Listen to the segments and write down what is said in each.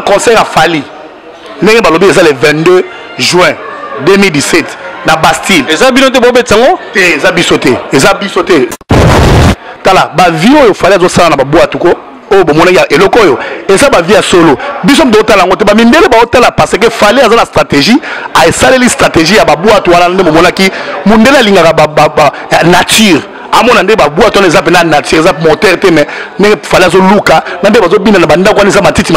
concert à Fali. N'est pas le 22 juin 2017 na Bastille. Et ça biloté bobé tsango? Et ça bisoté. Et ça bisoté. Tala ba vio yo fallait zo sala na ba boîte ko. Oh bon mona ya eloko yo. Et ça ba via solo. Bisom do tala ngote ba mindele ba hôtel parce que fallait avoir la stratégie a essayer les stratégies à ba boîte wala ndemo mona ki mundela linga ba nature. Amona nde ba boîte on les appelle nature, ça moteur te mais ne fallait zo luka na nde ba zo bina na banda ko nisa matiti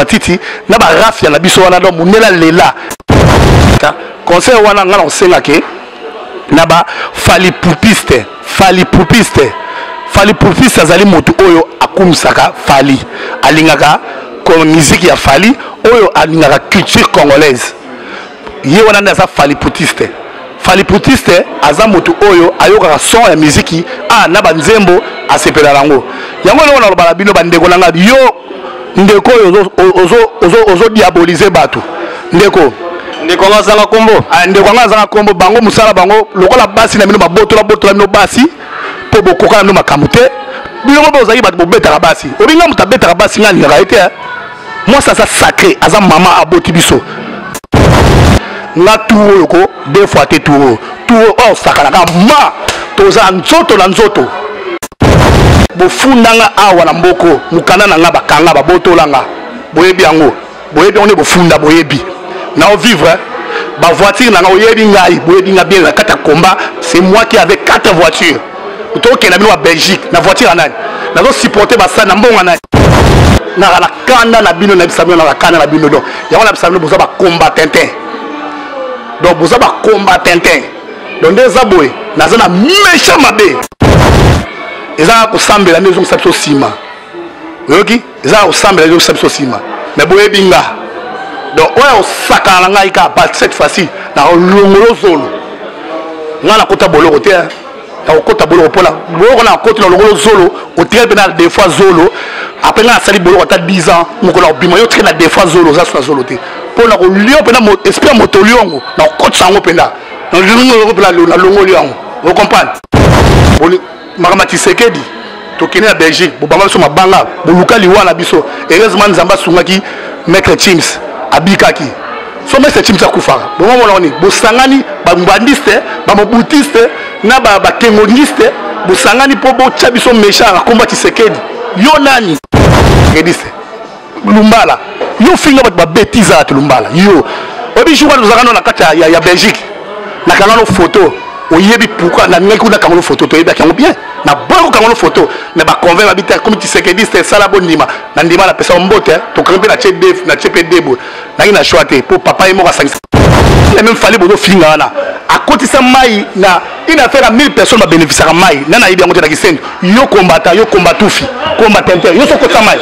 na ba rafia na biso wana do mundela lela. Conseil wana ngana osenga ke naba fali poupiste azali moto oyo akumisaka fali alingaka comme musique ya fali oyo alingaka culture congolaise ye wana nda za fali poupiste aza moto oyo ayokaka son ya musique na banzembo asepela yango yango wana lobala bino bandeko nanga yo ndeko ozo diaboliser bato ndeko nga zanga kombo ndeko nga zanga kombo bango musala bango lokola basi na bino babotola bino basi po bokoka na bino makambo te bino mo bozali bato bobetaka basi obinga moto abetaka basi nga alingaka ye te moi ça sacré aza mama aboti biso nga tour oyo ko deux fois te tour oyo sakanaka ma toza nzoto na nzoto bofundanga awa na mboko mukanda na nga bakanga babotolanga boyebi yango nde bofunda boyebi na vivre ba voiture na oyebi ngai boyebi nga bien na kata combat c'est moi qui avait 4 voitures utoke na bino wa Belgique na voiture nani nazo supporter basa na mbonga na kanda na bino na bisamio na kanda na bino donc yango na bisamio boza ba combattant donc boza ba combattant donc ndeza boy naza na méchant mabe eza ko sambela ndezo sapso sima yoki eza ko sambela ndezo sapso sima mais boyebi nga donc oyo osakana na ngai ka bat cette fois-ci na longolo zolo nga na kota boloko te na kota boloko pona boloko na kota na longolo zolo o tire bena des fois zolo après nga sali boloko ta 10 ans moko na bima yo tire na des fois zolo za na zolo te pona ko lio pena esprit moto liongo na kota sango pena na longolo pena na longolo liongo vous comprenez makama Tshisekedi tokene na Belgique bobanga biso mabanga boluka liwa na biso heureusement nzamba sungaki maître Chims abikaki so maître Chims akufaka bongo mona oni bosangani bambandiste bamobutiste na bakengongiste bosangani po bocha biso méchant akomba Tshisekedi yo nani kediste lumbala yo finga bato babetiza ati lumbala yo obi shuka tozakano na kati ya Belgique na kangano photo oyebi pourquoi na ngai kuna kangano photo toyebi akango bien na boko kangano photo mais ba convainc babita comme Tshisekedi sala bondima na ndima na pesa mbote to kampe na chedef na chepedebo na ina choate pour papa et moi sangisa il même fallait bozo finga na à côté ça mai na une affaire à 1000 personnes ba bénéficier mai na na ibi ngote na kisendo yo combattufi combattant yo soko ta mai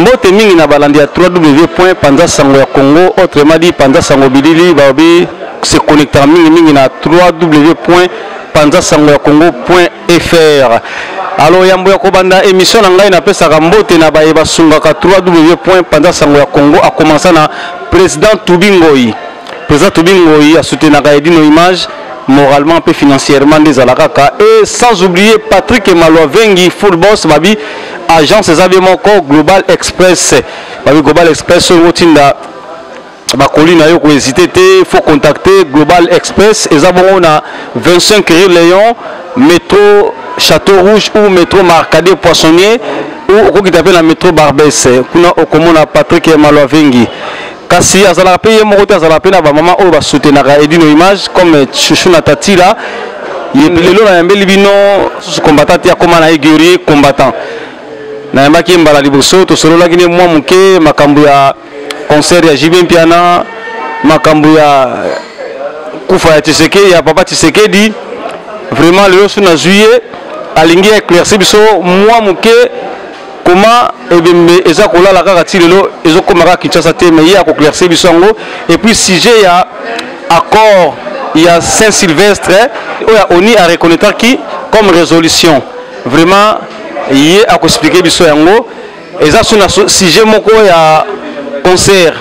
Mbote mingi na balandi ya www.panzasango.congo, autrement dit Panzasango Bilili babi se connecter mingi na www.panzasango.congo.fr. Alors yambo ya kobanda émission na ngai na pesa ka mbote na baye basungaka www.panzasango.congo a commencé na président Tubingoi. Président Tubingoi a soutenu na Edino Image moralement et financièrement des alakaka, et sans oublier Patrick Malovengi full boss babi agence Zabemoko Global Express babi Global Express sur rotinda bakoli na yo ko hésiter te, faut contacter Global Express et zabongo na 25 rue Léon métro Château Rouge ou métro Marcadet Poissonnier ou ko kitape na métro Barbès kuna okomona Patrick Malovengi. Kasi azala pe ye moko te azala pe na ba mama oyo ba soutenaka Edino Image comme Chouchou na Tatila lelo na yambeli bino sous combattant ya koma na guerrier combattant na yambaki mbala liboso to solo lakini mwa muke makambo ya concert ya JB Piana makambo ya kufa ya Tshisekedi ya papa Tshisekedi vraiment le sur na juillet alingi éclairci biso mwa muke comment eza kolala kaka ti lelo ezokomaka Kinshasa te mais ya koklairse biso yango. Et puis sujet ya accord ya Saint-Sylvestre oya oni a reconnaître qui comme résolution vraiment yé a expliquer biso yango eza sur sujet moko ya concert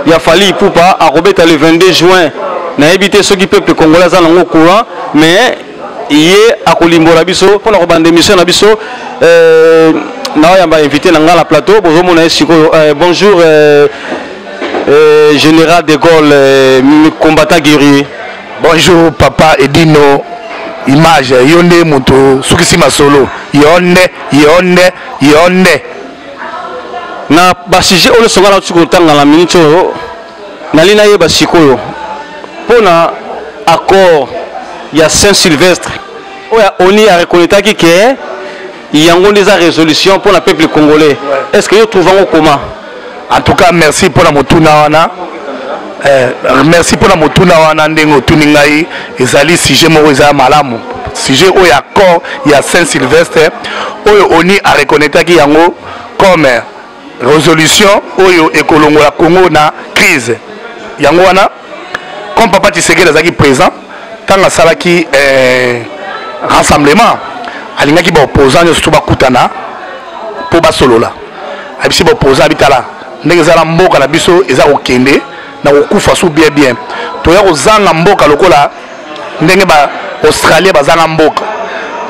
ya Fally Ipupa a robeta le 22 juin na éviter ceux qui peuple congolais za nango courant mais yé a kolimbola biso pour na kobanda émission na biso na yamba invité na la plateau bonjour général de Gaulle combattant guerrier. Bonjour papa Edino Image yonde muto sukisi masolo yonde na basije ole songa la tukotanga la minute na lina ye basikoyo pona accord ya Saint-Sylvestre oya oni a reconnaître qui que il y a une résolution pour le peuple congolais. Est-ce que vous trouvez comment? En tout cas, merci pour la motuna. Merci pour la motuna. Ndengo tuningai ezali sujet mo eza malamu. Sujet o ya accord ya Saint-Sylvestre oyo oni a reconnaître ki yango comme résolution oyo ekolongo la Congo na crise. Yango wana comme papa Tshisekedi azaki présent tanga salaki rassemblement alingaki ba opposant surtout bakutana po basolola abisi ba opposant bitala ndenge zala mboka na biso eza okende na okufa su bien to ya kozanga mboka lokola ndenge ba Australie bazanga mboka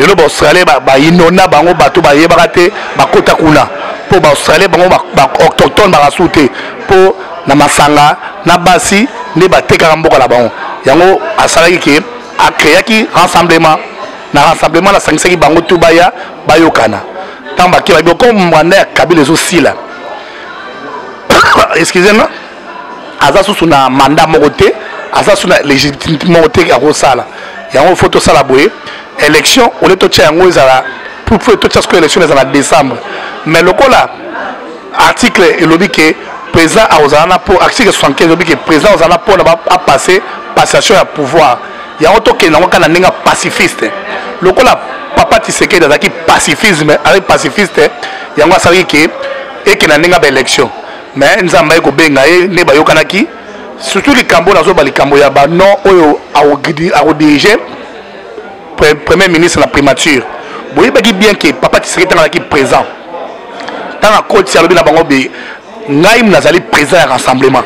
lelo ba Australie ba inona bango bato ba yebaka te bakota kuna po ba Australie bango ba autochtone ba rasute po na masanga na basi ne ba tekaka mboka la bango yango asalaki ke a créaki rassemblement na rassemblement la sangisaki bango tout baya bayokana tamba ki ba comme mwanda Kabila aussi là excusez-moi aza sous na mandat mokoté aza sous na légitimité mokoté à kosala yango photo sala boye élection on est tout yango ezala pour tout ça que élection ezala décembre mais lokola article elobi que président a ozana pour article 75 elobi que président ozana pour na passer passation à pouvoir yango to ke nango kana ninga pacifiste lokola papa Tshisekedi azaki pacifisme avec pacifiste yango asali ke ekena ninga ba élection mais nzamba eko benga ne ba yokanaki surtout likambo nazo ba likambo ya ba non oyo a diriger premier ministre la primature boye baki bien que papa Tshisekedi azaki présent dans la côte ya lobi na bango be ngai nazali présent à rassemblement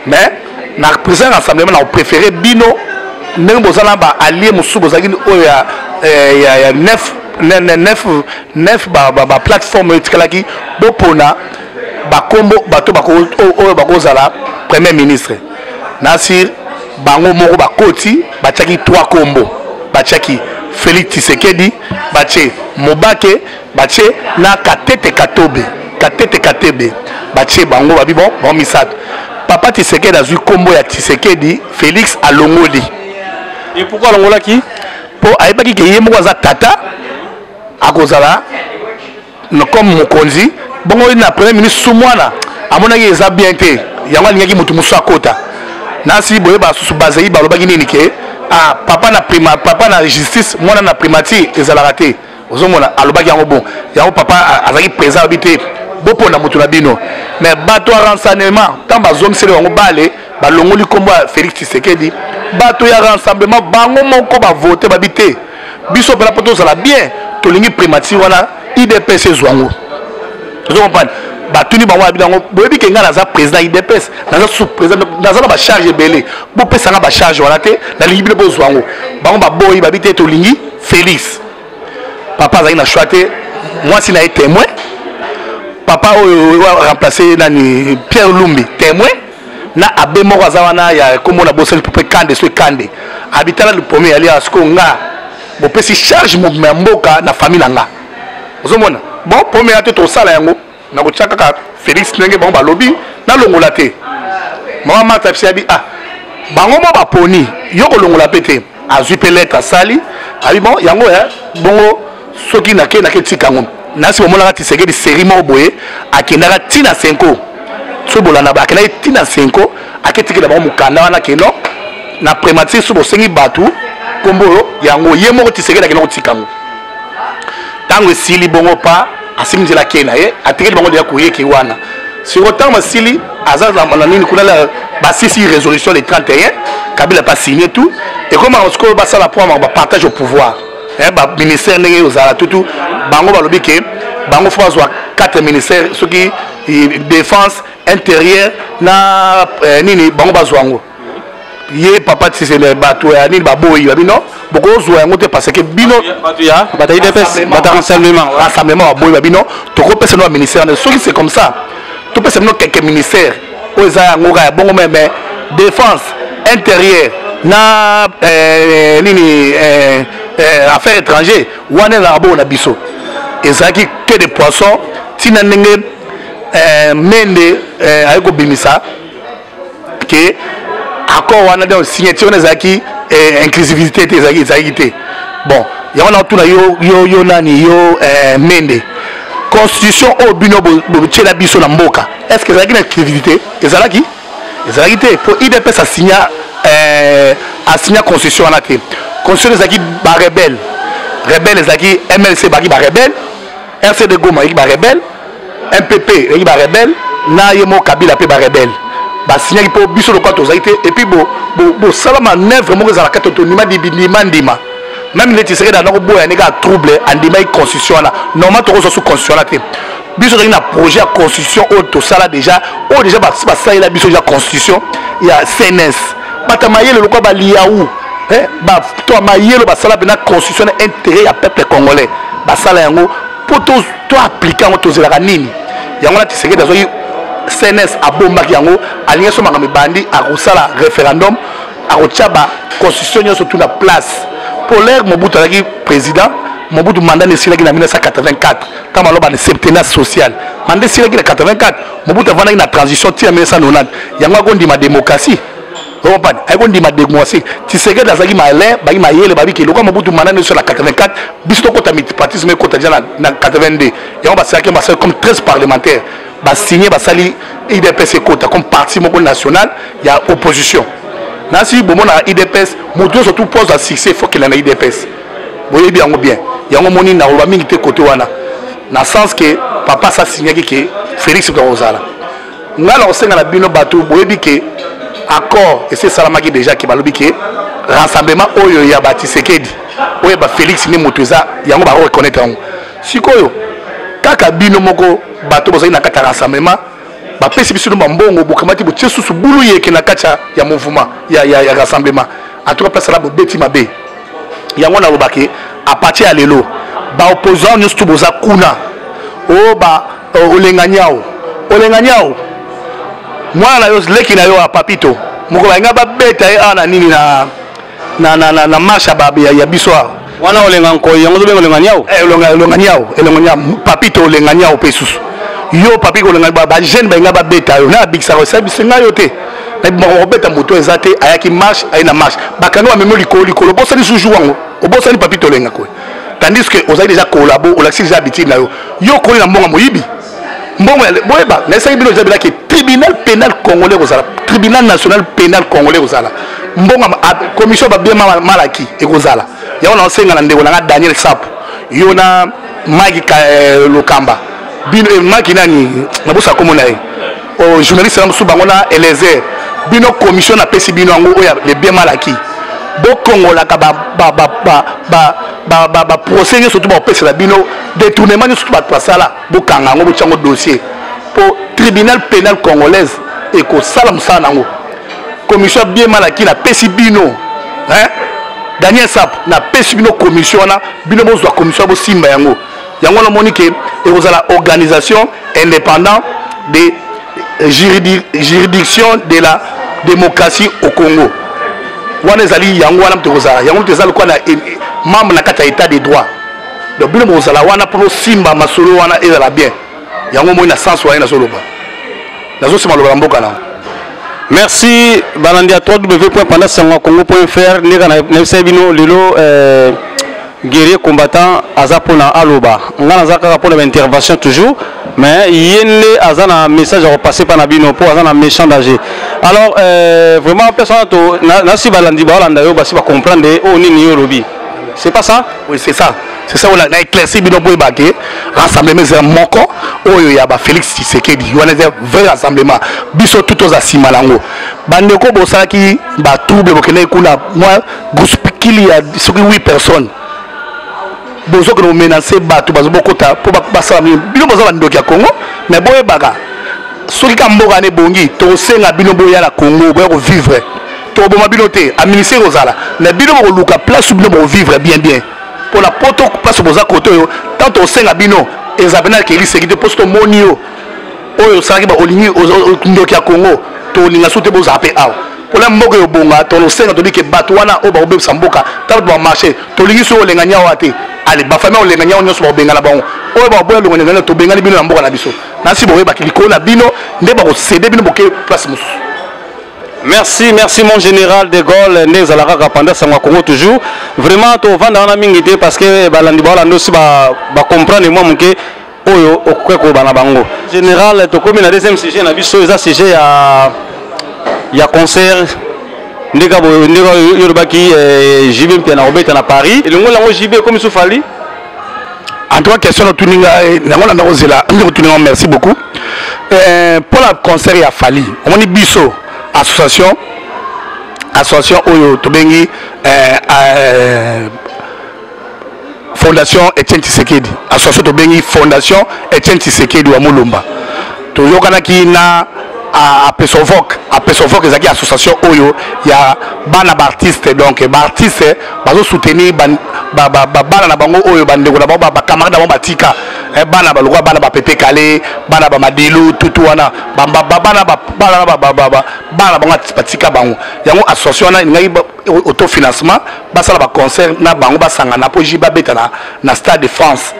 mais na présent rassemblement na préféré bino ndenge bozala ba allié musu bozaki oyo ya neuf ba plateforme etikalaki bopona ba kombo bato oyo bakozala premier ministre nasir bango moko bakoti batiaki 3 kombo batiaki Félix Tshisekedi batie Mobake batie na Katete Katebe batie bango babi bon misato papa Tshisekedi azui kombo ya Tshisekedi Félix alongoli. Et pourquoi longola qui pour ayebaki ke ye moko aza tata akozala comme mokonzi bongo na premier ministre Soumwana amonaki eza bien te yango alingaki mutu musu akota nasi boye basusu bazei balobaki nini ke papa na justice mwana na primature ezalaka te ozomona alobaki yango bon yango papa azalaki présent abi te bopo na mutu na bino mais bato ya renseignement tant bazongiseli bango bale balongoli kombo ya Félix Tshisekedi bato ya rassemblement bango moko bavote babi te biso mpena mpo tozala bien tolingi primature wana IDPS ezwango ozo comprendre batuni bango babi nango boyebi ke nga naza président IDPS naza sous président naza na bacharge ebele bopesanga bacharge wana te nalingi bino bozwango bango baboyi babi te tolingi Félix papa azalaki na choix te mwasi na ye témoin papa oyo remplacé nani Pierre Lumbi témoin na abe moko aza wana ya komona boseli pope kande so kande habitala le premier ali asko nga bopesi charge mouvement mboka na famille nanga ozomona bon premier ate to sala yango na ko chaka Félix ndenge bon balobi na longola te mama mata fisi ah bango mo baponi yo ko longola pete azui pe lettre sali abi bon yango ya bongo soki na ke tikango nasi bomona Tshisekedi série mo boye akendaka tina 5 so bolana ba akendaka tina 5 aketikela bango mukanda wana keno na prémature so bosengi batu kombo yango ye moko Tshisekedi akendaka tikango tango esili bongo pa asimizela kena ye atikeli bango deya koyeki wana sur autant masili azaza na nini kuna la basisi résolution le 31 Kabila pas signé tout et comment on se basa la point ba partage au pouvoir ba ministère ndenge ozala tout bango balobi ke bango faut avoir 4 ministères ceux qui défense intérieur na nini bango bazwango ye papa Tshisekedi bato ya nini baboyi babino boko zo yango te parce que bino bato ya bata IDPS bata rassemblement baboyi babino to ko pesa no ministère ceux qui c'est comme ça to pesa no quelques ministères oza yango ga bongo même défense intérieur na nini affaires étrangères wana na bo na biso ezaki que des poissons tina ndenge mende ayeko bimisa que accord wana dans signature ezaki inclusivité ezaki bon yona tuna yo nani yo mende constitution au bino bo tchela biso na mboka est-ce que ezaki na inclusivité ezalaki te pour IDPS a signé constitution wana te constitution ezaki ba rebelle ezaki MLC baki ba rebelle RCD Goma ezaki ba rebelle MPP ezaki ba rebelle na yemo Kabila pe ba rebelle ba signé pour biso le kwato ezaki te et puis bo salama neuf moko za la katoto nima ndima même les Tshisekedi dans le boya nega trouble andima constitution wana normalement to sous constitution wana te biso ezaki na projet de constitution au to sala déjà ba sala biso déjà constitution il y a CNS batamayele lokwa ba liaou ba to mayelo ba sala bena constitution intérêt ya peuple congolais ba sala yango pour to appliquer en to zelaka nini yango na Tshisekedi azoyi CNS abombaki yango alingi so mangami bandi akosala référendum akochaba constitution nyoso tout na place pour l'air Mobutu azaki président Mobutu mandat nesilaki na 1984 tant maloba de septennat social mandat nesilaki na 84 Mobutu avandaki na transition tia 1990 yango akondima démocratie opane akondima démocratie Tshisekedi azaki malin baki mayele babiki lokwa Mobutu mandat nesilaki na 84 biso to kota multipartisme kota déjà na 82 yango basalaki basali comme 13 parlementaires signé basali IDPS kota comme parti moko national ya opposition nasi bomona IDPS moto surtout pose à succès faut qu'il en a IDPS boye bien bien yango moni na roba mingi te côté wana na sens que papa ça signé que Félix Kozala ngala osenga na bino bato boye bi que accord et c'est salamaki déjà qui balobi que rassemblement oyo ya Tshisekedi oyo ba Félix ni moto za yango ba reconnaître yango sikoyo kaka bino moko bato bozali na kata rassemblement ba pesi biso no mbongo bokamati bo tiesusu bulu yeke na kacha ya mouvement ya rassemblement en tout cas place là bo beti mabe yango na lobaki à partir ya lelo ba opposant nyusu boza kuna o ba olenganyao mwana yo leki na yo a papito moko ba ngaba beta ana nini na marche ya biso wana olenga nkoyi yango zobenga olenganyao papito olenganyao pesusu yo papi ko lenga ba jeune ba ngaba beta yo na bikisa ko sabi singa yo te na bo beta moto ezate ayaki marche ayina marche bakano amemo likolo bosani suju wango obosani papi to lenga ko tandis que ozali déjà collabo olaxi déjà habitude na yo ko na mbonga moyibi mbongo boyeba na sabi bino zabila ke tribunal pénal congolais kozala tribunal national pénal congolais kozala mbonga commission ba bien malaki ekozala yaona osenga na ndeko na Daniel Sapo yo na Magi Lokamba bino makinani na bosa komona o journaliste na musuba ngona Eliezer bino commission na pesi bino ngo oya le bien malaki bo kongola ka ba procès surtout ba pesi la bino détournement surtout ba pasala bo kanga ngo bo chango dossier pour tribunal pénal congolaise et ko salam sana ngo commission bien malaki na pesi bino hein Daniel Sap na pesi bino commission na bino bo zwa commission bo simba yango yango na monique et vous la organisation indépendante des juridiction de la démocratie au Congo. Wana ezali yango wana mtekozala yango tezali kwa na membre na kata état de droit. Donc bino mozala wana pour simba masolo wana ezala bien. Yango mo na sens wa na soloba. Nazo sima loba mboka na. Merci balandi à www.pandasangokongo.fr nega na sebino lelo guerrier combattant azapona aloba. Ngana zaka pour l'intervention toujours. Mais il y a un message à repasser par Nabino pour un méchant danger. Alors, vraiment, personne n'a comprendre au Nini Lobby. C'est pas ça? Oui, c'est ça. C'est ça, on a éclairci Bino Boybake, rassemblement, c'est un moko, oh, il y a Félix Tshisekedi, il y a un vrai rassemblement. Biso tout aux Asimalango. Bandeko Bosaki, trouble, moi, il y a 8 personnes. Bozo que nous menacer bateau bazo bokota pour basa bino bozo bandoki ya Congo mais boye baga soki ka mboka ne bongi to senga bino boya la Congo boya ko vivre to boma bino te administrer ozala mais bino ko luka place bino bo vivre bien pour la poto place boza koto yo tant to senga bino ezabena ke lisekite posto monio oyo saki ba olingi ndoki ya Congo to linga soute boza ape aw pour la mboka yo bonga to no senga to dike bato wana o ba obe samboka tant ba marché to lingi so lenga nyawa te. Allez, ma famille, on les gagne, on se bat bien là-bas. On va boire le gagne, on bien bino en boka na biso. Nasi boye ba kiliko na bino, ne ba céder bino boke place mous. Merci, merci mon général de Gaulle, Nez Alara Kapanda Sangwa Congo toujours. Vraiment, to vanda na mingité parce que balandi ba lando si ba comprendre moi monke oyo okweko bana bango. Général, to comme na deuxième sujet na biso, ça sujet ya concert. Ndega yorobaki JB mpena obeta na Paris et le ngo lango JB comme Soufali en trois questions tuninga nango na ozela tuninga merci beaucoup pour la concert ya Fali on dit biso association oyo tobengi fondation Etienne Tshisekedi association tobengi fondation Etienne Tshisekedi wa Mulumba to yokana ki na à Pesovok ezaki association oyo ya bana ba artiste donc ba artiste bazo soutenir bana na bango oyo bandeko na bango ba camarade na bango batika bana ba lokwa bana ba Pepe Kale bana ba Madilu tutu wana bana bango batika bango yango association na ngai autofinancement basala ba concert na bango basanga na po jiba beta na Stade de France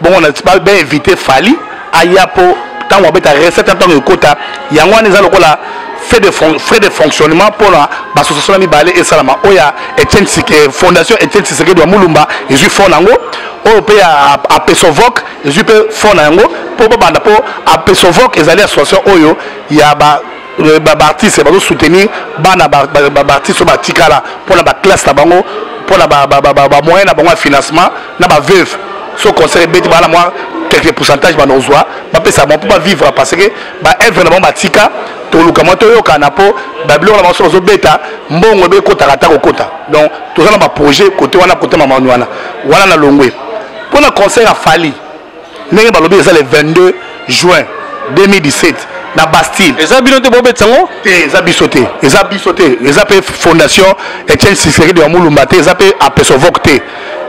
bon on a ba invité Fali ayapo tant on beta recette tant que quota yango wana za lokola frais de fonctionnement pour l'association mi balé et salama oya Etienne Tshisekedi fondation Etienne Tshisekedi wa Mulumba ezu fond nango o pe a Pesovok ezu pe fond nango pour banda pour a Pesovok ezali association oyo ya ba artiste ba soutenir bana ba artiste ba tikala pour la classe na bango pour la moyen na bango financement na ba veuve so conseil beti bana moi quelques pourcentages ba nozwa ba pesa bon pour pas vivre parce que ba œuvre na ba tika to luka moto yo kana po ba bilo na ba so beta mbongo be kota kata kokota donc tout ça na ba projet côté wana côté mama wana na longwe pour le concert à Fali ndenge ba lobi ça le 22 juin 2017 na Bastille eza bino te bobet sango eza bisoté eza pe fondation Etienne Tshisekedi wa Mulumba te eza pe Pesovok te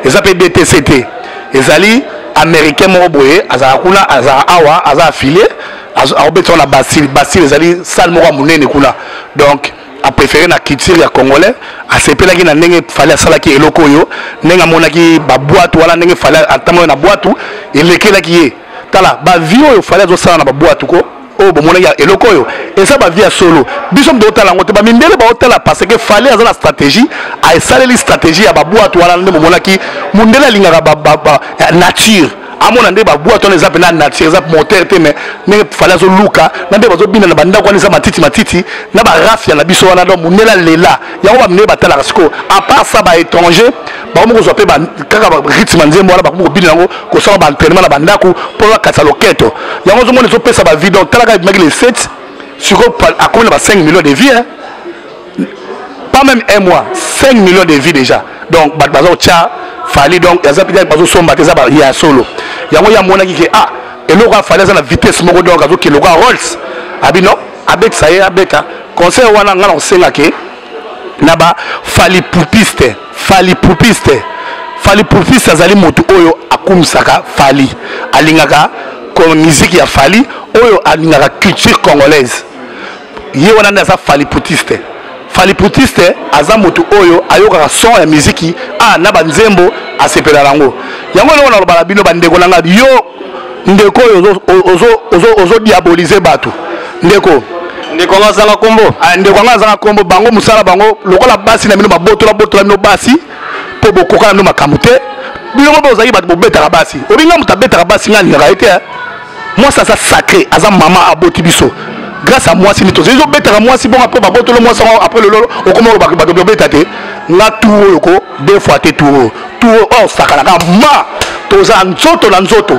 eza pe DTCT ezali américain mo boye azara kuna azara awa azara affilié azobeta na Bastille ezali salle mo munene kuna donc a préféré na culture ya congolais a sepelaki na ndenge fallait asalaki eloko yo ndenge amonaki ba boîte wala ndenge fallait atamo na boîte elekelaki ye tala ba vie oyo fallait azosala na ba boîte ko o bomona ya eloko yo eza ba vie solo biso ndo tala ngote ba mindele ba hotela parce que fallait azala stratégie a esaleli stratégie ya ba boîte wala ndenge momonaki mundela lingaka ba nature amona nde ba boîte on ezap na nature ezap moteur te mais ndenge fallait azo luka nde bazo bina na banda kwa nisa matiti na ba rafia na biso wana do mundela lela yango ba mine ba tala siko à part ça ba étranger bango moko pe kaka rythme nzembo wala bako bino yango ko sala ba entraînement na bandako pour la kasa loketo yango zo mona zo pesa ba vie donc talaka maki les 7 sur à combien ba 5 millions de vies hein? Pas même un mois 5 millions de vies déjà donc bazo tcha fali donc yaza peut-être bazo somba teza ba ya solo yango ya mona ki ah et l'eau a fallu la vitesse moko donc azo ki loka Rolls abino abet ça y abeta conseil wana ngana osenga ke naba fali poupiste azali moto oyo akumisaka fali alingaka comme musique ya fali oyo alingaka culture congolaise ye wana nda za fali poupiste aza moto oyo ayokaka son ya musique ah na banzembo asepela nango yango lelo na lobala bino bandeko nanga yo ndeko ozo diaboliser bato ndeko ngazanga kombo ndeko ngazanga kombo bango musala bango lokola basi na bino babotola bino basi po bokoka na bino makambo te bino mo bozali bato bobetaka basi obinga moto abetaka basi nga lingaka ete moi ça sacré aza mama aboti biso grâce à moi si nito zo betaka moi si bon après babotolo moi après le lolo okoma bato bobeta te nga tuo yoko deux fois te tuo oh sakana ma toza nzoto na nzoto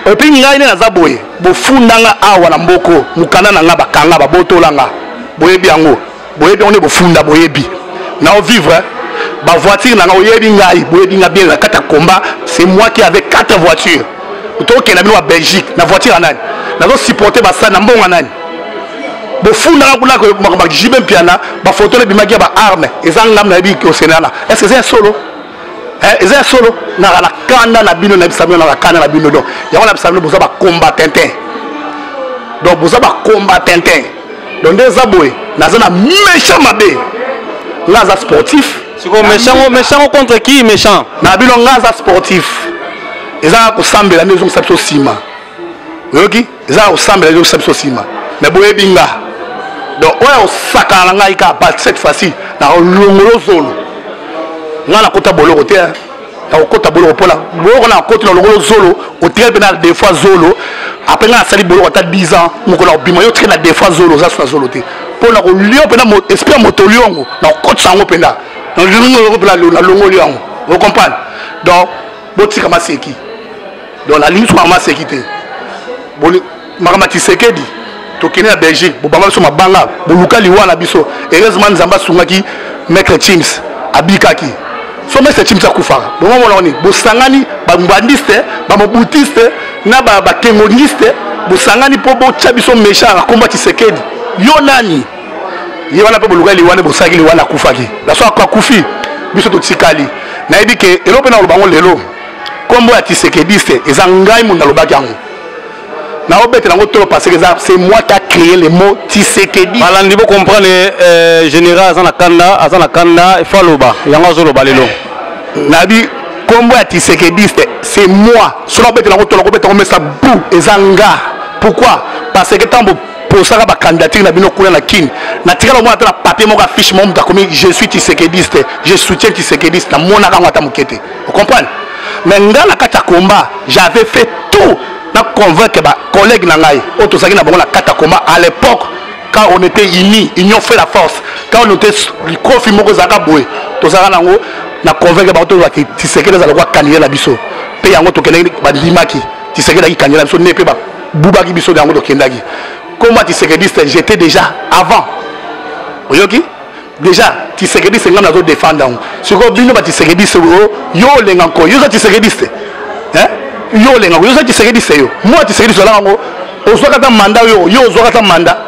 epi ngai ne naza boye bofundanga awa na mboko mukanda na nga bakanga babotolanga boyebi yango boyebi on est bofunda boyebi na o vivre ba voiture na nga oyebi ngai boyebi nga bien kata combat c'est moi qui avait 4 voitures utoke na bino wa Belgique na voiture anani nazo supporter ba sana mbonga nani bofundanga kuna ko makamba jibe piana ba photo le bimaki ba arme ezanga na bi ko senana est-ce que c'est un solo c'est un solo na la kanda na bino na bisamio na la kanda na bino donc yango na bisamio boza ba combattant donc boza ba combattant donc des aboy na zana méchant mabe ngaza sportif siko méchant contre qui méchant na bino ngaza sportif ezanga ko sambela nezo sapso sima yoki ezanga ko sambela nezo sapso sima mais boye binga donc oya osakana ngai ka pas cette fois-ci na longolo zolo ngana kota boloko te na kota boloko pola boloko na kota na longolo zolo o très bien des fois zolo après ngana sali boloko ta 10 ans moko na bima yo na des fois zolo za zolo te pona ko lio pena esprit moto liongo na kota sango penda na longolo pela na longolo liongo vous comprenez donc botika maseki donc la ligne soit masekité boni makamati sekedi tokene na Belgique bobanga so mabanga boluka liwana biso heureusement nzamba sungaki maître Teams abikaki so maître Teams akufaka bon mona oni bosangani bambandiste bamobutiste na ba kengongiste bosangani po bo chabiso méchant akomba Tshisekedi yo nani ye wana pe boluka liwana bosaki liwana akufaki la so akufi biso totikali na yebi ke elope na lobango lelo kombo ya Tshisekediste ezangai munda lobaki yango na obete nango tolo parce que c'est moi qui a créé le mot Tshisekedi balandi bo comprendre général azana kanda faloba yango zoloba lelo nabi kombo ya Tshisekediste c'est moi solo obete nango tolo obete ngombe sa bou ezanga pourquoi parce que tambo posaka ba candidature na bino kuna na kin na tikala mo atala papier mo ka fiche mo mta komi je suis Tshisekediste je soutiens Tshisekediste na mona ka ngata mukete vous comprenez mais ngala kata combat j'avais fait tout na convaincre ba collègue na ngai auto saki na bango na kata combat à l'époque quand on était unis union fait la force quand on était kofi moko zaka boy to saka nango na convaincre ba auto wa Tshisekedi za lokwa candidat na biso pe yango to kenaki ba limaki Tshisekedi ki candidat biso ne pe ba bubaki biso yango to kendaki comment Tshisekediste j'étais déjà avant oyoki déjà Tshisekediste ngam na zo défendre ce ko bino ba Tshisekediste yo lenga ko yo Tshisekediste yo lenga yo Tshisekediste yo moi Tshisekediste la ngo ozwaka ta mandat yo ozwaka ta mandat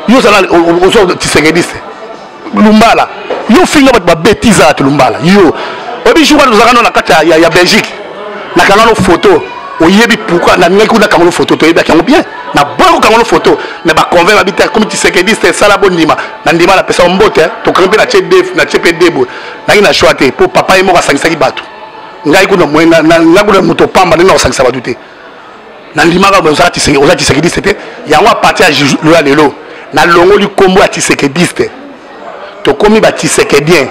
yo sala ozwa Tshisekediste lumbala yo finga ba bêtise à lumbala yo obi jouka tozaka na kata ya Belgique na kanalo photo oyebi pourquoi na ngai kuna kanalo photo to yebi kango bien na bongo kango photo mais ba convaincre habiter comme Tshisekediste sala bonima na ndima la pesa mbote to kampe na chedef na chepedebo na ina choite pour papa emo ka sangisaki bato ngai kuna mwenga na ngakuna moto pamba na osangisa bato te na ndima ka bonza Tshisekediste te yango a partir ya lelo na longo li kombo ya Tshisekediste to komi ba Tshisekedien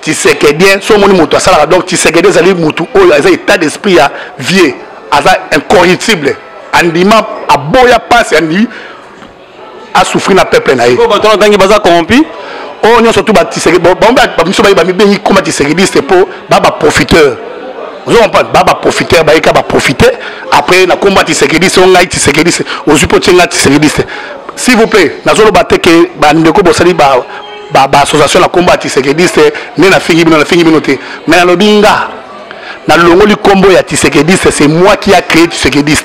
Tshisekedi so moni moto asala donc Tshisekedi zali mutu oyo aza état d'esprit ya vieux aza incorruptible andima aboya passe andi a souffrir na peuple na ye ko bato tangi baza corrompu on y a surtout Tshisekedi comment Tshisekedi c'est pour baba profiteur. Vous comprenez, baba profiteur, baba profiter après na combat Tshisekedi on a Tshisekedi aux supporters Tshisekedi. S'il vous plaît, na zolo batte que bandeko bosali ba association la combat Tshisekedi c'est na fingi minoté mais na lobinga na longo li combo ya Tshisekedi c'est moi qui a créé Tshisekedi.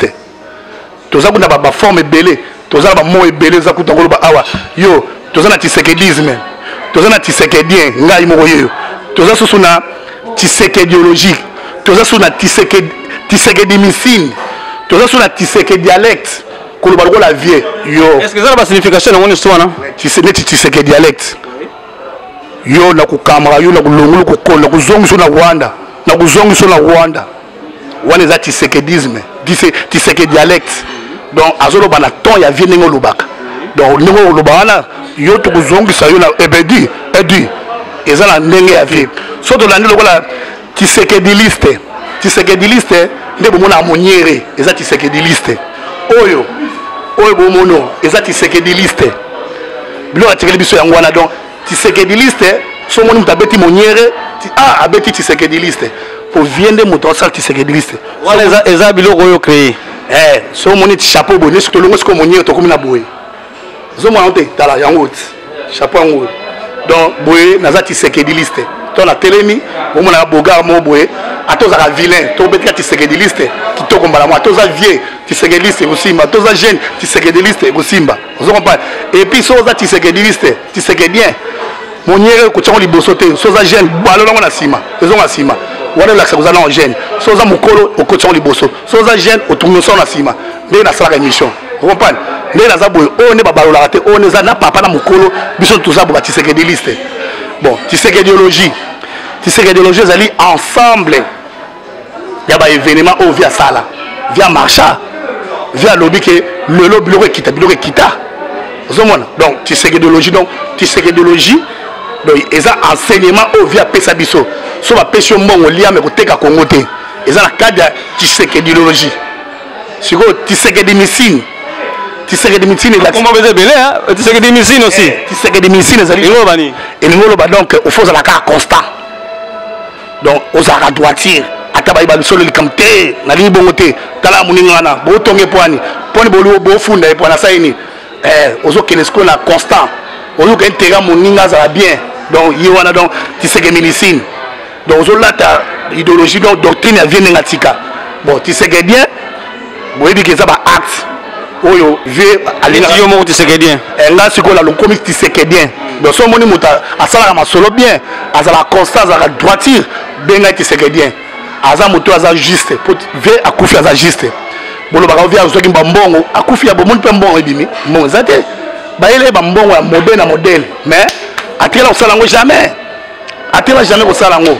Toza kuna ba forme belé, toza ba mo belé za kutangolo ba awa yo, toza na Tshisekedisme, toza na Tshisekedien ngai mo yo, toza susu na Tshisekedéologie, toza susu na Tshisekedimicine, toza susu na Tshisekedialecte. La vie yo est-ce que ça a la signification dans mon histoire non Tshisekedi dialecte yo na kukamera yo na kulongolo kukola kuzongiso na Rwanda na kuzongiso na Rwanda wana za Tshisekedisme Tshisekedi dialecte donc azolo bana ton ya vie ningo lobaka donc ningo lobana yo to kuzongisa yo na ebedi eza na ndenge ya vie so to landi lokola Tshisekediliste nde bomona moniere eza Tshisekediliste oyo bomono eza Tshisekediliste bilo atikeli biso yango wana donc Tshisekediliste so moni muta beti moniere abeti Tshisekediliste pour viendre moto sa Tshisekediliste wala eza biloko oyo créé so moni chapeau bonne surtout longo siko moniere to komina boye zo mwana te tala yango chapeau yango donc boye naza Tshisekediliste to na telemi bomona bogar mo boye atozaka vilain to betika Tshisekediliste kitoko mbala mo atoza vieux Tshisekediliste kosimba toza jeune Tshisekediliste kosimba vous comprenez et puis soza Tshisekediliste Tshisekedien moniere ko tsango liboso te soza jeune balolongo na sima ezonga sima wala la sakoza na jeune soza mukolo ko tsango liboso soza jeune otungoso na sima ndé na sala émission vous comprenez ndé na zaboy o ne babalola te o ne za na papa na mukolo biso toza bo Tshisekediliste bon Tshisekedéologie ezali ensemble ya ba événement au via sala via marcha via lobby que le lobby biloko ekita zomona donc Tshisekedéologie donc eza enseignement au via pesa biso so ba pesio mbongo lia me koteka Kongo te eza na cadre ya Tshisekedéologie siko Tshisekedimicine la comment vous belé hein Tshisekedimicine aussi Tshisekedimicine ezali ngolo ba donc il faut la carte constant donc aux ara droitier ataba ba solo likamte na libongo te tala muninga na bo tonge poani bolu bo funda e poana saini ozo kenesko na constant ozo ke intégrer muninga za bien donc yiwana donc Tshisekedimicine donc ozo lata idéologie donc doctrine ya vient ngatika bon Tshisekedien boyebi ke za ba acte oyo vie alinga yo mo Tshisekedien nga siko la lokomi Tshisekedien donc so moni muta asala ma solo bien azala constant azala droitier benga Tshisekedien aza moto aza juste pour ve akufi aza juste bolo baka via zoki mbongo akufi ya bomoni pe mbongo ebimi mbongo zate baile ba mbongo ya modèle mais atela osala ngo jamais osala ngo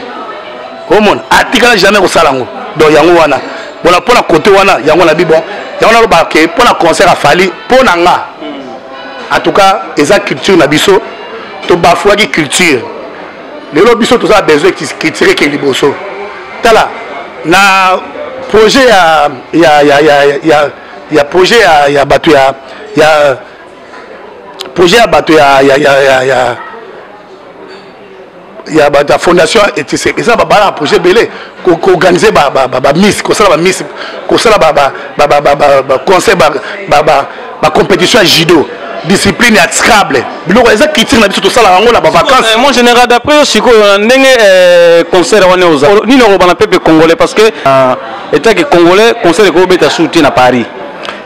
komona atikala jamais osala ngo donc yango wana bona pona côté wana yango na bibon yango na loba ke pona concert afali pona nga en tout cas eza culture na biso to bafuaki culture lelo biso toza besoin critiquer ke liboso tala na projet ya projet ya bato ya projet ya bato ya bato ya fondation etc eza babala projet belé ko organiser ba miss ko sala ba miss ko sala ba concert ba compétition ya judo discipline ya scrabble biloko eza critique na biso to sala yango na ba vacances mon général d'après siko ndenge concert wana oza ni no bana peuple congolais parce que état que congolais concert ko beta soutien na Paris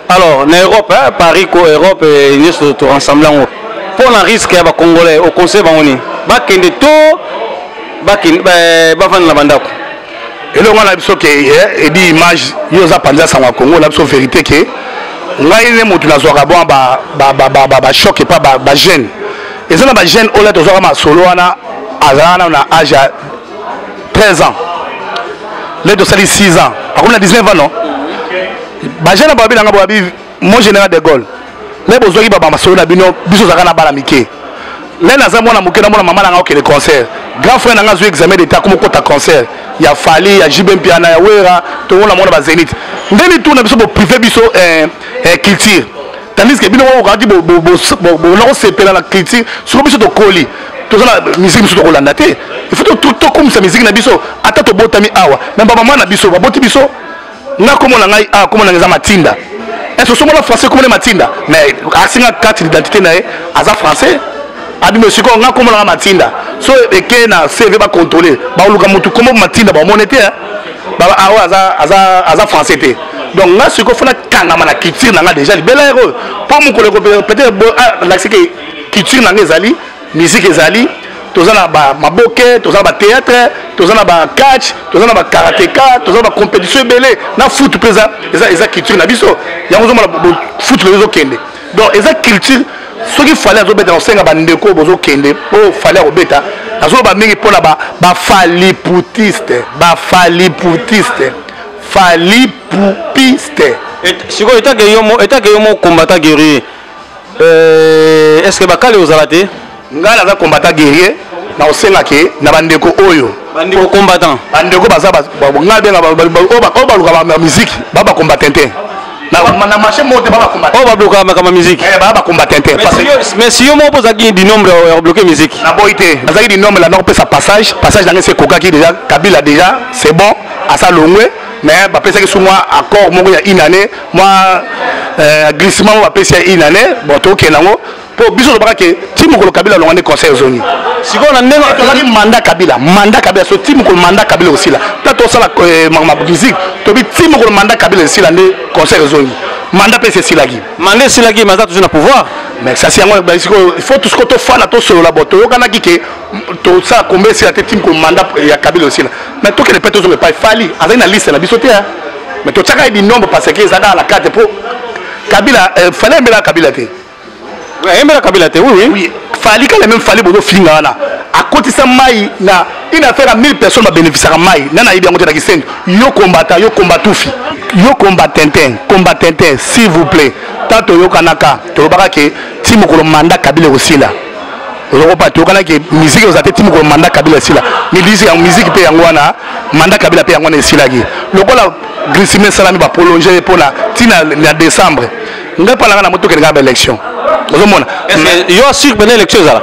alors na Europe Paris ko Europe ni to rassemblement pour la risque ya ba congolais au concert bangoni ba kende to ba fan la bandako elongo na biso ke edi image yo za panza sa Congo na biso vérité ke ngai ne motu na zwaka bon ba choc et pas ba jeune et ça na ba jeune ola to zwaka ma solo wana azana na âge à 13 ans les de sali 6 ans akomi na 19 ans non ba jeune ba bilanga ba bi mon général de Gaulle les bozwaki ba ma solo na bino biso zaka na bala mike les na za mwana muke na mwana mama na ngao ke le concert grand frère na nga zo examen d'état comme kota concert ya fali ya JB Mpiana ya wera to wona mona ba Zénith ndeni tourna biso bo privé biso culture tandis que bino ko kati bo sepela la culture sur biso to koli tous la musique nous sommes Rolanda il faut tout comme sa musique na biso ata to botami awa même pas maman na biso ba boti biso na comme on ngai ah comme on nga matinda est-ce que la français comme les matinda mais asinga carte d'identité na aza français abi monsieur ko nga comme on nga matinda so eke na CV ba contrôler ba luka mutu comme matinda ba monete ba awa aza français te donc là ce qu'on fait la kanga mana culture na déjà bel heureux pour mon collègue peut-être la c'est que culture na ezali musique ezali tozana ba maboke tozana ba théâtre tozana ba catch tozana ba karatéka tozana ba compétition belé na foot pesa eza culture na biso yango zoma foot lezo kende donc eza culture ce qu'il fallait azobeta na senga bandeko bozo kende po fallait obeta azo ba mingi pona ba faliputiste siko etake yomo combattant guerrier est-ce que bakale ozalate ngala za combattant guerrier na osenga ke na bandeko oyo bandeko combattant bandeko baza ngal benga ba luka ba musique ba combattante na marché monte ba combattant ba bloquer ma musique ba combattante mais si yo mo posa ki di nombre ya bloquer musique na boité azaki di nombre la non pesa passage dans ce coca qui déjà Kabila déjà c'est bon à ça longwe mais ba pesa ki sous moi accord moko ya une année moi glissement ba pesa une année bon to kenango pour biso lo bakake timu ko Kabila longane conseil zoni siko na ndenge to mandat Kabila so timu ko mandat Kabila aussi là to ça la musique to bi timu ko mandat Kabila aussi là ne conseil zoni mandat pesa silagi mais ça toujours na pouvoir mais ça c'est il faut tout ce que tu fais là tout sur la boîte yo kana kike to ça combien c'est la team ko mandat ya Kabila aussi là mais to que les pétos ne pas fali avec la liste na bisoté mais to tsaka di nombre parce que ça dans la carte pour Kabila fallait mettre Kabila té Embela Kabila té oui fali quand même fali bozo finga na à côté ça mai na une affaire à 1000 personnes va bénéficier à mai na ibi ngote na kisendo yo combattant s'il vous plaît tant yo kanaka to baka ke timu ko mandat Kabila aussi là ozoko pa to kana ke musique ozate timu ko mandat Kabila aussi là ni musique pe yango wana mandat Kabila pe yango na silagi lokola glissement salami va prolonger pour la tina na décembre nga pa na moto ke nga ba élection ozomona yo assure ben élection za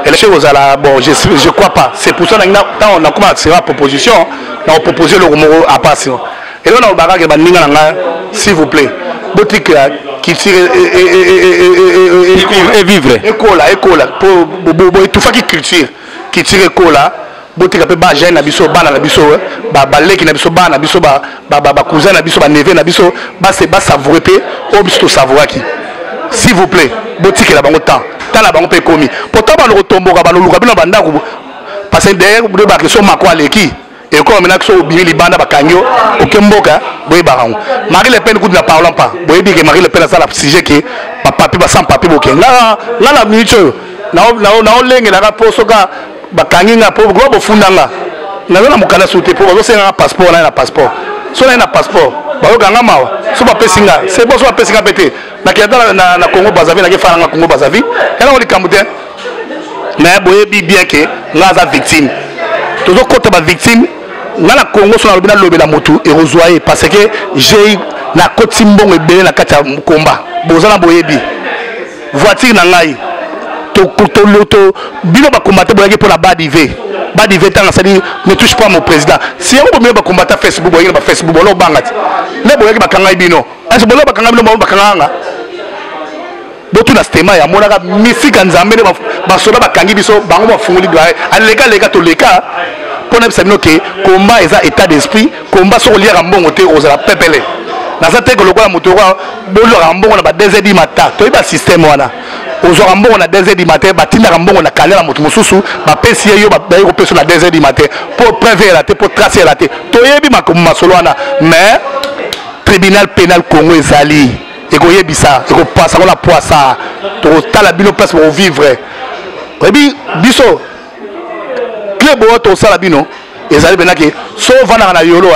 élection ozala bon je crois pas c'est pour ça on a commencé à proposition on a proposé le mot à passer et là on va que bandinga nga s'il vous plaît boutique qui tire et vivre écola pour tout faire culture qui tire écola boutique pe ba jeune na biso bana na biso ba leki na biso bana biso ba cousin na biso ba neveu na biso ba c'est ba savourer pe o biso savourer qui s'il vous plaît boutique la bango temps la bango pe komi pourtant ba le tomboka ba luka bino banda ko parce que derrière de ba question makwa leki et comme maintenant que so bimi libanda ba kanyo okemboka boy barango Marie Le Pen coup na parlons pas boy bi que Marie Le Pen ça la sujet que ba papi ba sans papi boke là la minute na lenge na rapport soka ba kangi na po go fundanga na na mukala souté po zo senga passeport na passeport so na passeport ba yo ganga mawa so ba pesinga c'est bon so ba pesinga pété na kiata na Congo Brazzaville na ke fana Congo Brazzaville et là on dit kamute mais boye bi bien que nga za victime toujours côté ba victime na la Congo so na lobina lobela motu et rezoyer parce que j'ai na côté mbongo ebele na kata combat bozana boye bi voiture na ngai to loto bino ba combattre boyaki pour la badivé tanga ça dit ne touche pas mon président si on peut ba combattre Facebook boyaki ba Facebook bolo bangati ne boyaki ba kanga bino est-ce bolo ba kanga bino ba kanga botu na stema ya monaka misika nzambe ba soda ba kangi biso bango ba funguli doa alega to leka pona sabino ke combat eza état d'esprit combat sur liera mbongo te ozala pepele na za te ko lokola moto ko bolo mbongo na ba 2h du matin to ba système wana ozora mbongo na 2h du matin batinda mbongo na kalela moto mususu ba pesi yo ba ko peso na 2h du matin pour prévenir la te pour tracer la te to yebi makomo masolo wana mais tribunal pénal Congo ezali eko yebisa eko passa ko la poissa to tala bino place pour vivre ebi biso club to sala bino ezali benaki so vana na yolo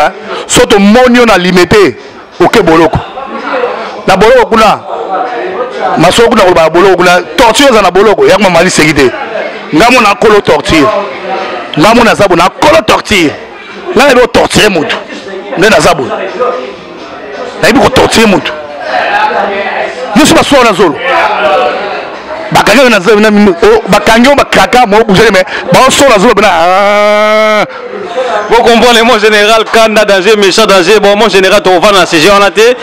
so to monio na limité oke boloko na boloko kuna masoko na ba boloko kuna torture za na boloko yakma mali sekite ngamo na kolo torture ngamo na zabo na kolo torture na ebo torture mutu na zabo na ebo torture mutu yusu baso na zolo bakangi na zona bakangi bakaka mo bouger mais ba so la zone bena vous comprenez mon général Kanda danger méchant danger bon mon général to va na CG on a été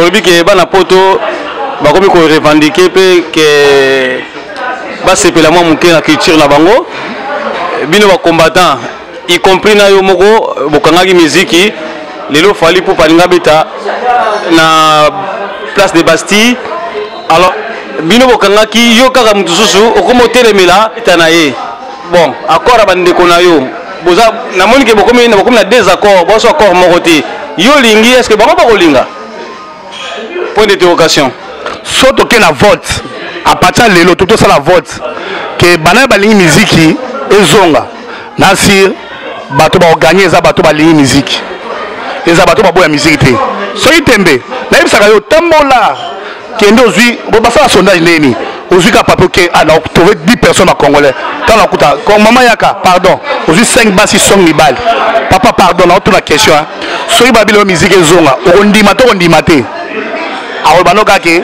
obi ke bana poto ba komi ko revendiquer pe que ba sepela moi muke na culture na bango bino ba combattant y compris na yo moko bokangaki musique lelo fali pour palinga beta na place de Bastille alors bino bokangaki yo kaka mutu susu okomotelemela tanaye bon accord abande kona yo boza na moni ke bokomi na désaccord boso accord moroté yo lingi est-ce que bango ba kolinga point d'interrogation soto ke na vote à partir lelo toto ça la vote que bana balingi musique ezonga nasir bato ba gagner za bato balingi musique eza bato ba boya musique te so itembe na yebisaka yo tambola kende ozwi bafala sondage neni ozwi ka papier ke ana trouver 10 personnes à congolais quand on kuta comme maman yaka pardon ozwi 5 basi song mibali papa pardon na autre la question so iba bilo musique ezonga ondima to ondima te awo banoka ke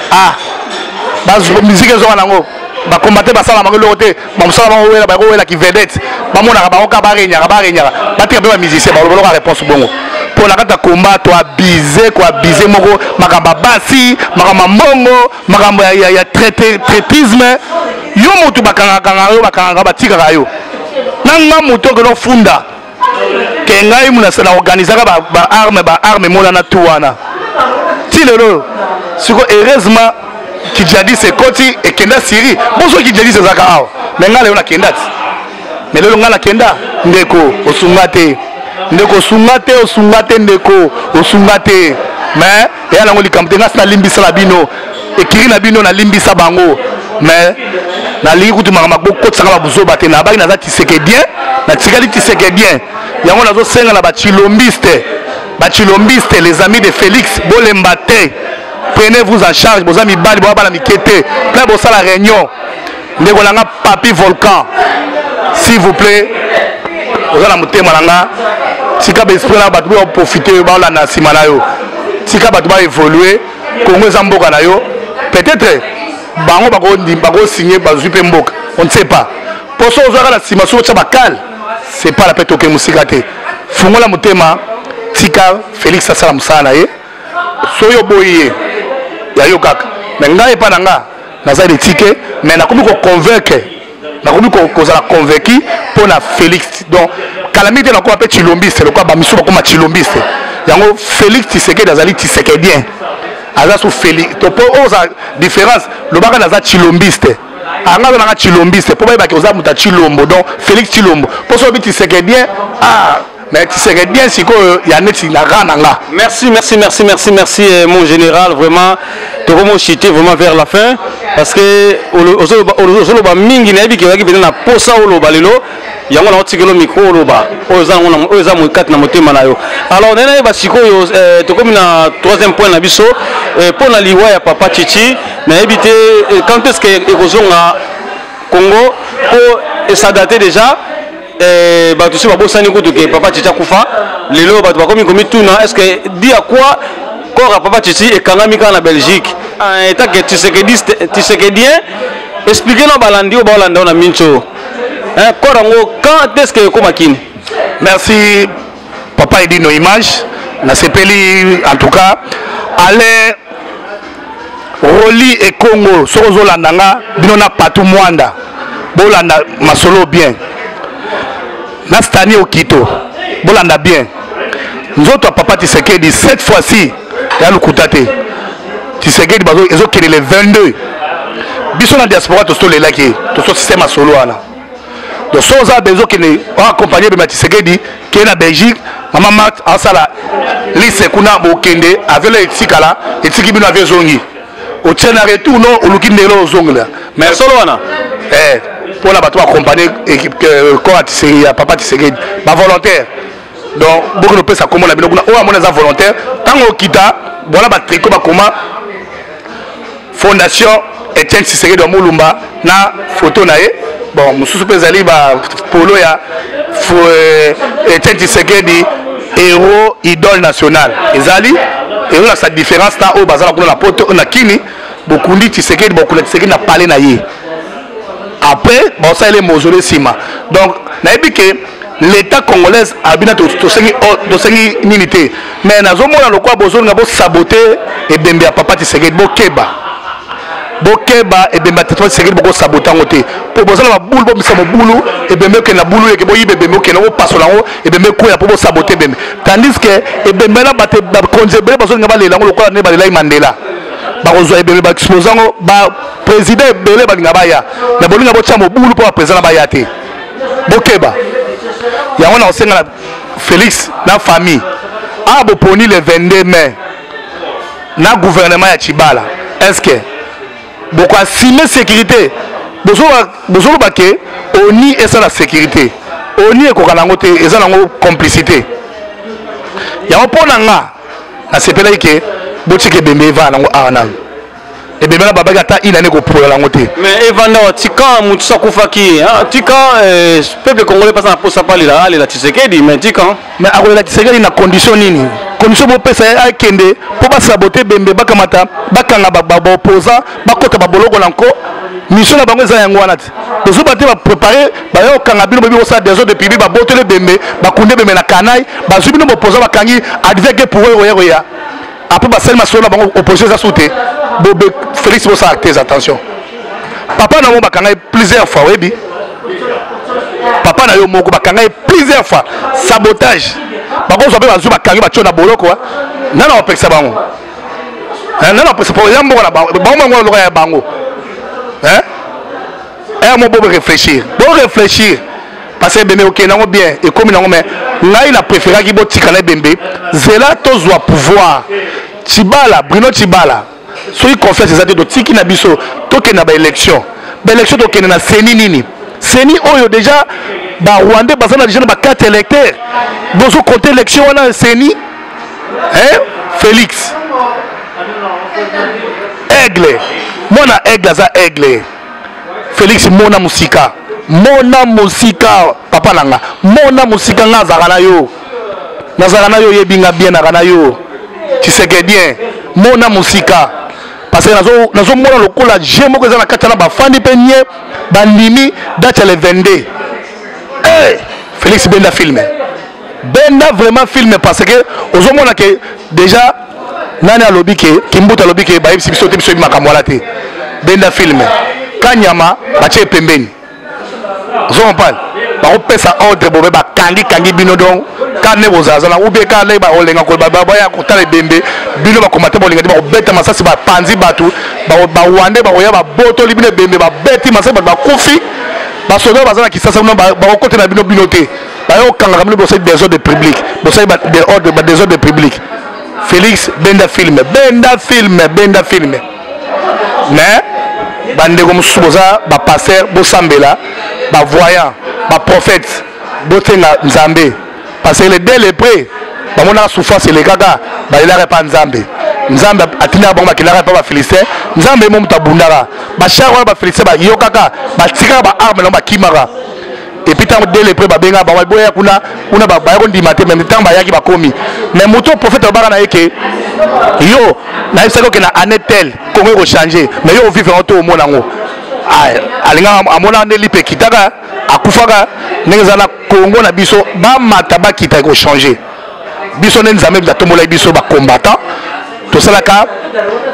bas musique ezonga nango ba combattre basala makolo te ba musala bango wela ba wela ki vedette ba mona ba oka ba renyaka ba tika ba musicien ba loka réponse bongo pour la kata combat to abiser moko makamba basi makamba mbongo makamba ya traitisme yo mutu bakanga yo bakanga batika kayo nanga mutu ko funda ke ngai muna sana organiser ba arme mona na tuwana ti lelo siko heureusement qui jadi c'est koti et kenda Syrie bonso qui jadi c'est zakao mais ngale ona kenda mais lelo ngala kenda ndeko osungate ndeko osungate ndeko osungate mais et ala ngoli kamte ngasna limbisa la bino ekiri na bino na limbisa bango mais na lingi kutumaka maboko tsanga babuzoba te na baki na za tisekedien na tikali tisekedien yango nazo senga na bachilombiste les amis de Félix Bolembate prenez-vous en charge vos amis bali boba la mikete plein bossa la réunion ndeko langa papi volcan s'il vous plaît oza na mutema langa tika besprit na batu ba profiter ba la na sima na yo tika batu ba évoluer Congo za mboka na yo peut-être bango bako signer bazui pe mboka on ne sait pas poso oza la sima so tshaba kal c'est pas la peine toke musika te fungola mutema tika Félix asala musana ye soyo boye ya yo kaka mais ngai pa nanga naza de ticket mais nakomi ko convaincre nakomi ko kozala convaincu pour na Félix donc calamité na ko appelle chilombiste le quoi ba miso ko ma chilombiste yango Félix Tshisekedi azali Tshisekedien aza sous Félix to po oza différence le baka naza chilombiste anga na chilombiste po ba ki oza muta chilombo donc Félix Chilombo po so bi Tshisekedien mais tu sais bien si il y a net na rananga. Merci mon général vraiment to vraiment chiter vraiment vers la fin parce que ozoloba mingi na yebi ke na posa oloba lelo yango na otikelo micro oloba oza mo kat na motema na yo. Alors nena ba sikoyo to comme na troisième point na biso pour na liwa ya papa Chichi na yebi te quand est-ce que ekozonga Congo pour ça dater déjà bato si babosani kutu ke papa Chichi kufa lelo bato bakomi tuna est-ce que dit à quoi corps papa Chichi et kangami kana Belgique état que Tshisekedien expliquer na balandi o balanda na mincho corps ngo quand est-ce que komakini. Merci papa Edi no image na sepeli en tout cas aller Roli et Congo sozo landanga bino na patu mwanda bolanda masolo bien na stani okito bolanda bien nzoto papa Tshisekedi cette fois-ci ya lukutate Tshisekedi bazo ezokele le 22 biso na diaspora to sto lelaki to so système a solo ana donc soza bezo kene accompagner de Tshisekedi qui est na Belgique mama mat asala lise kuna bokende avela etikala etiki bino avec zongi au tena retour non olukindelo ozongla mais solo ana pour la bateau accompagner équipe corps à papa Tshisekedi ma volontaire donc beaucoup de personnes ça comment la bino o amona za volontaire tango kita voilà ba tricot ba comment fondation Etienne Tshisekedi de Mulumba na photo nae bon mususu pezali ba polo ya Etienne Tshisekedi héros idole national ezali et là sa différence ta au bazala kuna la poto na kini bokundi Tshisekedi bokula Tshisekedi na parler na ye après bon ça il est mausolée sima donc nayebi que l'état congolais a bien tosengi unité mais nazomona lokwa bozonga bo saboter et bembe ya papa Tshisekedi bokeba et bembe papa Tshisekedi boko saboter ngote pour bozala ba boule bo misa mo boulou et bembe ke na boulou et ke boyibe bembe ke na bo pasola ngo et bembe ko ya pour bo saboter bembe tandis que et bembe na ba konzebele bazonga ba lela ngo lokwa ne ba lela Mandela ba kozwa et bembe ba exposant ba président belé ba ngabaya na bolinga bo tcha mo boulou pour président ba yate bokeba ya on a aussi Félix na famille a boponi le 22 mai na gouvernement ya Tshibala est-ce que beaucoup assumer sécurité besoin baké oni et ça la sécurité oni et kokanango te et ça nango complicité ya on pona nga na sepela ike botike bembe va nango anan et bien là baba gata il ane ko pour la ngote mais evanda watika mutsa kufaki tika peuple congolais passe na posa pali la Tshisekedi mais tika mais a la Tshisekedi na condition nini condition bo pesa a kende pour ba saboter bembe bakamata bakanga ba opposant bakota ba boloko lanko mission na bango za yango wana bezo baté ba préparer ba yo kanga bino bebi osa des autres depuis ba botele bembe ba kunde bembe na kanai ba zubi no opposant bakangi adveke pour eux ya après ba selma sona bango opposition za sauter Bobe Félix Bossa actes attention papa na mo bakanga plusieurs fois webi papa na yo moko bakanga plusieurs fois sabotage bako so be bazu bakanga ba chona boloko nana opekisa bango nana opekisa pour yambo na bango bango lo ya bango mo bo réfléchir parce que bembe ok nango bien et comme nango mais ngai na préférer ki botika na bembe zela tozwa pouvoir Tshibala Bruno Tshibala soki confiance ezate totiki na biso tokende na baélection baélection tokende na seni nini seni oyo déjà barwandais baza na déjà na bacarte électeur bozo compte élection wana seni Félix aigle mona aigle aza aigle Félix mona musika papa nanga mona musika nga nazaka na yo yebinga bien naka na yo Tshisekedi mona musika parce que nazo mona lokola jemo ko za na katana ba fandi penye bandimi date le 22 Félix Benda filme vraiment filme parce que ozo mona que déjà nani alobi ke kimbuta alobi ke ba yebisi biso te biso makamwala te Benda filme kanyama ba tie pembeni ozo mpal ba opesa ordre bobe ba kangi bino donc kane bozazana ou bien kale ba olenga ko ba ya kotala bembe bino ba komata bolenga ba obeta masasi ba panzi batu ba wande ba oya ba boto libine bembe ba beti masasi ba kufi ba soda bazana kisasa ba okote na bino te ba yo kanga kamle bo des ordres publics bo sai ba des ordres publics Félix Benda filme mais bande comme souboza ba passer bo sambela ba voyant ba prophète botenga nzambe parce que dès le près bamona souffrance les gaga ba ilare pa nzambe atina bango bakilaka pa ba philistin nzambe mo mutabundaka ba charo ba philistin ba yokaka ba tika ba arme na ba kimaka et puis tant dès le près ba benga ba boya kuna ba ko ndima te même tant ba yaki ba komi mais moto prophète ba na yeke yo na isako ke na anetel kongo ko changer mais yo vivre en to mona ngo alinga amona ndeli pe kitaka akufaka ndenge na Congo na biso ba mata ba kita ko changer biso ne nzambe ba tomola biso ba combattant to salaka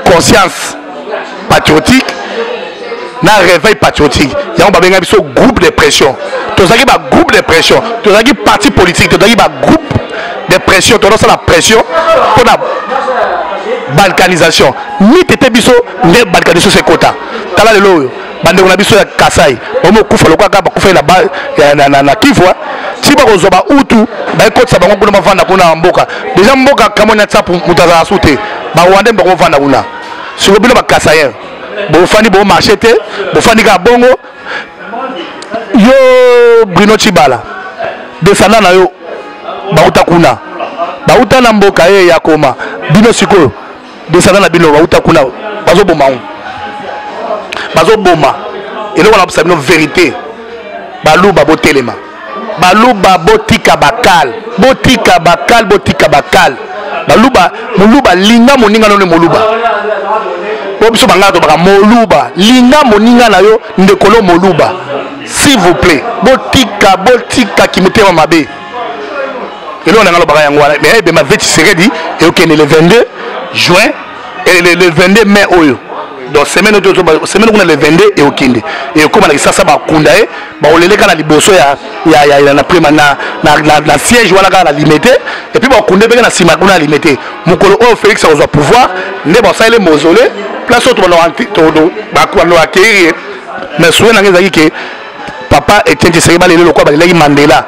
conscience patriotique na réveil patriotique ya ba benga biso groupe de pression to zaki ba groupe de pression to zaki parti politique to zaki ba groupe de pression to la pression pour la balkanisation ni tete biso ne balkanisation c'est quota tala lelo bande na biso ya Kasai omo kufa lokaka ba kufa na Kivu ti ba kozoba utu ba ekotsa bango kuna mavanda kuna mboka déjà mboka kamonya tsapu mutaza sute ba wande mboko vanda kuna siko bino ba Kasai bo fani bo marché te bo fani ka bongo yo Bruno Tshibala descendant na yo ba uta kuna ba uta na mboka ya koma bino siko descendant na bino ba uta kuna bazo boma et là on a observé une vérité baluba botelema baluba botika bakal baluba muluba linga moninga none moluba biso bangala to baka moluba linga moninga na yo ndekolo moluba s'il vous plaît botika kimutema mabe elo na ngalo baka yango wana mais be ma veti seredi et OK le 22 juin et le 22 mai oyo donc semaine on le 22 et okinde et comme na sasa ba kundae ba oleleka na liboso ya na prima na siège wala ka na limité et puis ba kunde beka na sima kuna limité mukolo o Félix a pouvoir ne ba ça le mausolée place autre ba ko no accueillir mais souhait na ngezaki ke papa Etienne Tshisekedi ba lelo ko ba leki Mandela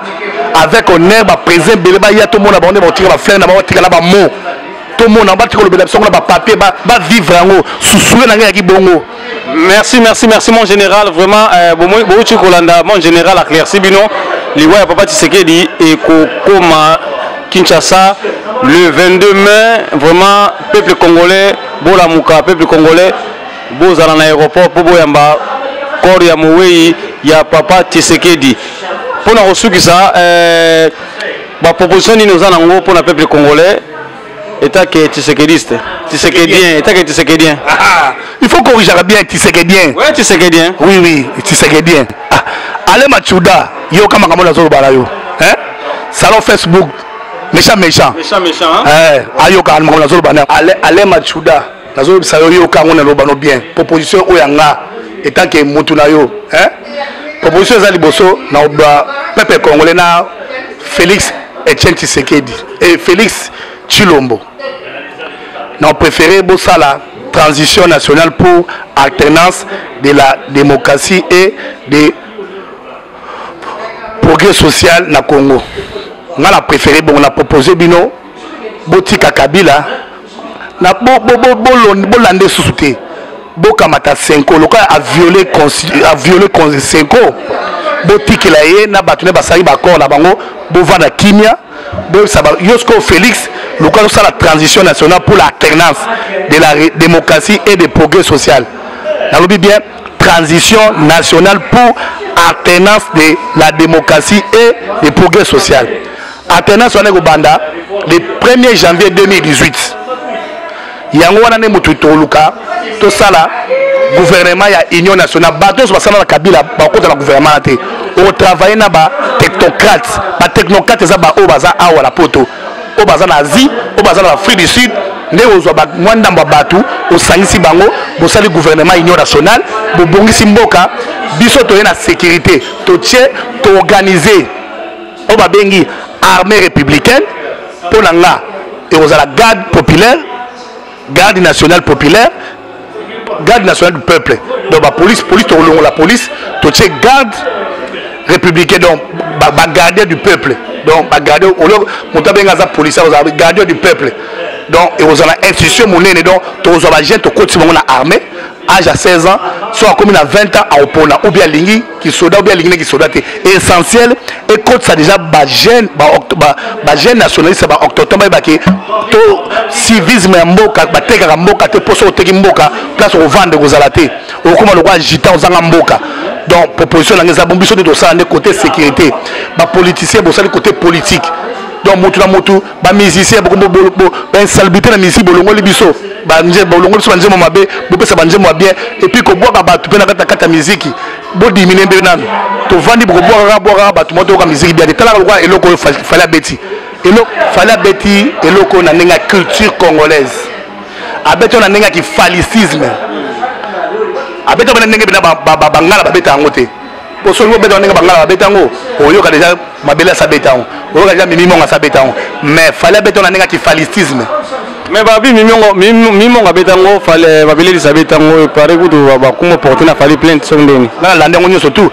avec honneur ba président beleba ya to mona ba on ba tika ba fleur na ba tika na ba mot tout le monde en bas de papier va vivre en haut sous bongo. Merci mon général vraiment mon général a clairci bino liwa papa Tshisekedi et Kokoma Kinshasa le 22 mai vraiment peuple congolais bola muka peuple congolais bozala na aéroport po boyamba corps ya mowei ya papa Tshisekedi pour na osukisa ba proposition ni nous en pour na peuple congolais. État que Tshisekediste, Tshisekedien, état que Tshisekedien. Il faut corriger bien Tshisekedien. Ouais, Tshisekedien. Oui, Tshisekedien. Allez Machuda, yo kama kama nazo bala yo. Hein? Salon Facebook, méchant. Méchant, hein? Ayo kama kama nazo bala. Allez Machuda, nazo sayo yo kama nazo bala bien. Proposition oyanga, état que mutu na yo, hein? Proposition za liboso na oba peuple congolais na Félix Etienne Tshisekedi et Félix Chilombo. Nous préférons la transition nationale pour alternance de la démocratie et de progrès social na Congo. Nous avons préféré, on a proposé Bino, Botika Kabila, na Bolande Sousouté, Bokamata Senko, le cas a violé Senko, Botika Laye, na Batune Basari Bakor, na Bango, Bovana Kimia, Yosko Félix. Le cas de la transition nationale pour l'alternance de la démocratie et du progrès social. Nous avons bien transition nationale pour alternance de la démocratie et du progrès social. Alternance on est au Banda le 1er janvier 2018. Yango wana ne mututo luka to sala gouvernement ya union nationale bato so basala na Kabila ba kota na gouvernement te o travailler na ba technocrates za ba o baza awa la poto au bazar en Asie, au bazar en Afrique du Sud, nous avons battu au Sangisi Bango, au sein du gouvernement union nationale, au Bongisi Mboka, bisoto na sécurité, to organiser au babengi armée républicaine pour l'anga et aux la garde populaire, garde nationale populaire, garde nationale du peuple. Donc la police to garde républicain donc gardien du peuple. Donc gardien au policier gardien du peuple. Donc et aux institutions monnaie donc tous les gens to continuer à armée âge à 16 ans soit comme à 20 ans à opona ou bien lingi qui soda ou bien lingi qui soda essentiel et quand ça déjà ba jeune nationaliste ba octobre ba ki to civisme mboka ba teka mboka te poso teki mboka place au vendre gozalate au comme le roi agita aux mboka. Donc proposition la ngeza bombiso de ça de côté sécurité ba politicien bo ça côté politique. Donc motu ba musicien ba insalubrité na musique bolongo libiso ba nje bolongo biso banjemo mabe bo pesa banjemo bien et puis ko boka ba tu pena kata musique bo diminuer mbe nanu to vandi bo boka ba tu moto ka musique bien tala ko eloko fallait beti eloko na nenga culture congolaise abeto na nenga ki falicisme abeto na nenga bina bangala babeta ngote poso ngo beto na nenga bangala babeta ngo oyo ka déjà mabela sa beta ngo oyo ka déjà mimimo nga sa beta ngo mais fallait beto na nenga ki falicisme mais babi mimimo nga beta ngo fallait babeli sa beta ngo pare kutu ba kuma porter na fallait plainte so ndeni na lande ngo surtout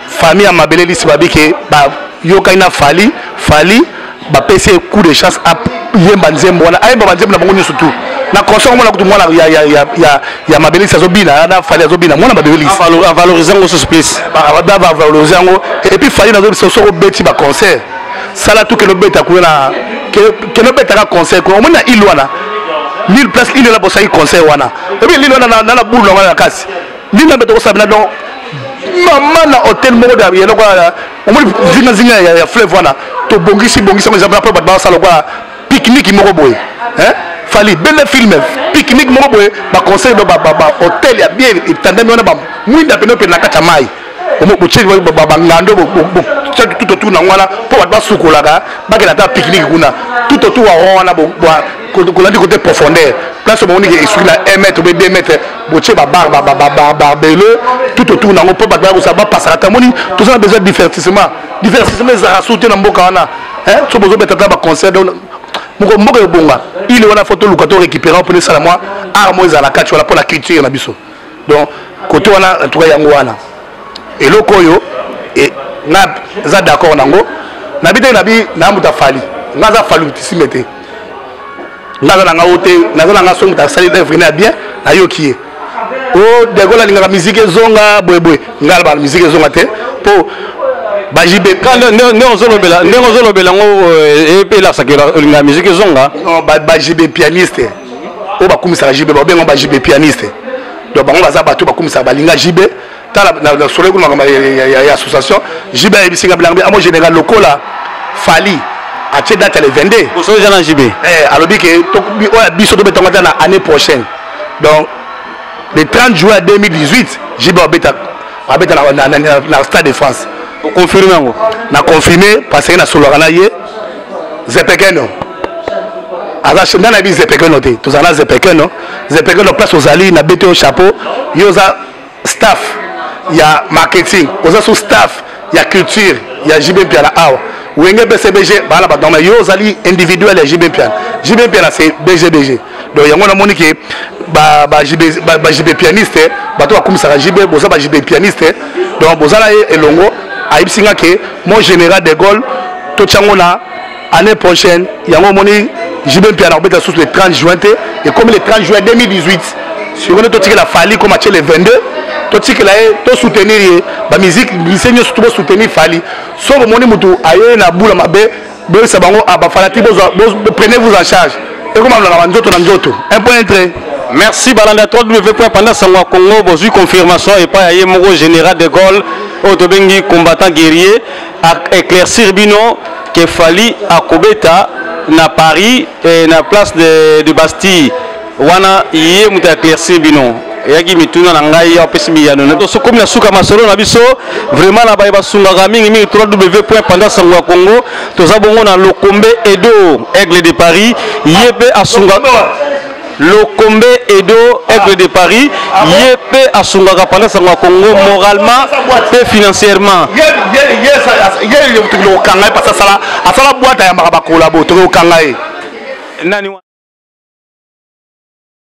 famille ya mabeleli si babi ke ba yo ka ina fali ba pese coup de chasse à yemba nzembo wana ayemba banzembo na bango surtout na consort mona kutu mwana ya mabeleli azobina na fali azobina mwana mabeleli a valoriser ngo sur place ba valoriser ngo et puis fali na zo so beti ba concert sala tout que no beta ko na que no beta ka concert ko mona ilwana 1000 place il la bossa concert wana et puis ilwana na bulu na wana kasi ndina beto ko sabina donc maman na hôtel moko da yelo ko o moni zinga ya fleuve wana to bongisi ngo exemple après ba sala ko pique-nique moko boy hein Fali belle film pique-nique mo boye ba conseil do ba hôtel ya bien tandem on ba mwinda peno pe na kata mai omo boche ba ngando tout autour na ngwana po ba sukolaka ba ke na ta pique-nique kuna tout autour wa wana bo kolandi côté profondeur place mo ni esui na 1 mètre ou 2 mètres boche ba barbele tout autour na po ba ça ba passer ta moni tout ça besoin de divertissement za sauter na mboka wana hein so bozo betata ba concert moko yobonga il wana photo lukato récupérer pour ça moi armo za la kati wala pour la culture na biso donc côté wana en tout cas yango wana et lokoyo et na za d'accord nango na bité na bi na muta Fali nga za Fali tisimete nga za nga ote na za nga songa ta sali d'être bien na yoki o de gola linga musique zonga boyeboy nga ba musique zonga te po bajibe ndengozolobela ngo epela sakela linga musique zonga non bajibe pianiste o bakumisaka jibe babengo bajibe pianiste donc bango baza bato bakumisaka balinga jibe tala na solo kuna ya association jibe ebisinga bilango amo général lokola Fali a tché date le 22 pour ça jana jibe alobi ke to biso to betonga na année prochaine donc le 30 juin 2018 jibe obeta na stade de France. Vous confirmez? Na confirmé parce que na solo kana ye Zepekeno ala chenda na bi Zepekeno te to zana Zepekeno place aux ali na bete au chapeau yoza staff ya marketing oza sous staff ya culture ya JB Piana awa wenge BCBG bala ba donc yoza li individuel ya JB Piana c'est BGBG donc yango na moni ke ba JB pianiste bato ba kumisa JB boza ba JB pianiste donc bozala elongo aibsinga ke mon général de Gaulle to tchangona année prochaine yango moni JB Piana obeta sous le 30 juin et comme le 30 juin 2018 si on est tout la Fali comme le 22 tout la to soutenir ba musique lycéen surtout soutenir Fali so moni mutu aye na bula mabe be sabango aba falati prenez-vous en charge et comme on a nzoto na nzoto un point très merci balanda 3W pendant sangwa Congo bozu confirmation et pas aye moko général de Gaulle Otobengi combattant guerrier a éclaircir bino que Fali à Kobeta na Paris et na place de Bastille wana yé muta éclaircir bino yaki mituna na ngai ya pesimi ya nono so comme na suka masolo na biso vraiment na ba sunga mingi 3W pendant sangwa Congo to za bongo na Lokombe Edo Aigle de Paris yépe a sunga Lokombe Edo Aigle de Paris yépe a sunga pendant sangwa Congo moralement et financièrement ye le kanga parce que ça la boîte ya makaba kolabo to kanga nani